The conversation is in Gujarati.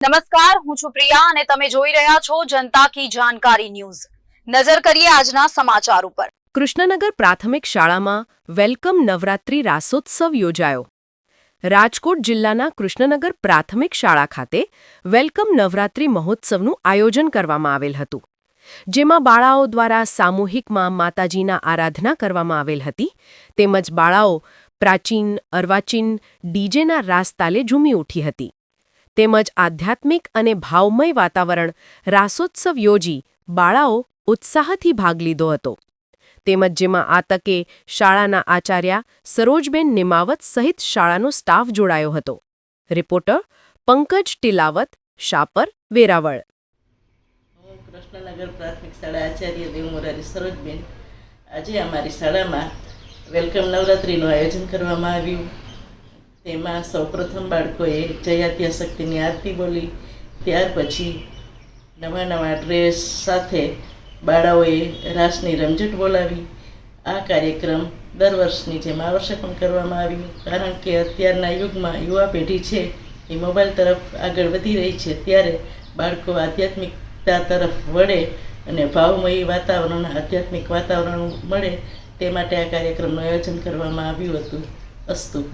નમસ્કાર, હું છું પ્રિયા અને તમે જોઈ રહ્યા છો જનતા કી જાણકારી ન્યૂઝ। નજર કરીએ આજના સમાચાર ઉપર। કૃષ્ણનગર પ્રાથમિક શાળામાં વેલકમ નવરાત્રી રાસોત્સવ યોજાયો। રાજકોટ જિલ્લાના કૃષ્ણનગર પ્રાથમિક શાળા ખાતે વેલકમ નવરાત્રી મહોત્સવનું આયોજન કરવામાં આવેલ હતું, જેમાં બાળાઓ દ્વારા સામૂહિકમાં માતાજીના આરાધના કરવામાં આવેલ હતી, તેમજ બાળાઓ પ્રાચીન અર્વાચીન ડીજેના રાસ તાલે ઝૂમી ઉઠી હતી, તેમજ આધ્યાત્મિક અને ભાવમય વાતાવરણ રાસોત્સવ યોજી બાળાઓ ઉત્સાહથી ભાગ લીધો હતો, તેમજ જેમાં આ તકે શાળાના આચાર્ય સરોજબેન નિમાવત સહિત શાળાનો સ્ટાફ જોડાયો હતો। રિપોર્ટર પંકજ ટીલાવત, શાપર, વેરાવળ। હું કૃષ્ણનગર પ્રાથમિક શાળા આચાર્ય દેવમોરારી સરોજબેન। આજે અમારી શાળામાં વેલકમ નવરાત્રિનું આયોજન કરવામાં આવ્યું। તેમાં સૌપ્રથમ બાળકોએ જયાત્યા શક્તિની આરતી બોલી, ત્યાર પછી નવા ડ્રેસ સાથે બાળાઓએ રાસની રમઝટ બોલાવી। આ કાર્યક્રમ દર વર્ષની જેમ આ વર્ષે પણ કરવામાં આવ્યું, કારણ કે અત્યારના યુગમાં યુવા પેઢી છે એ મોબાઈલ તરફ આગળ વધી રહી છે, ત્યારે બાળકો આધ્યાત્મિકતા તરફ વળે અને ભાવમયી વાતાવરણ, આધ્યાત્મિક વાતાવરણ મળે તે માટે આ કાર્યક્રમનું આયોજન કરવામાં આવ્યું હતું। અસ્તુ।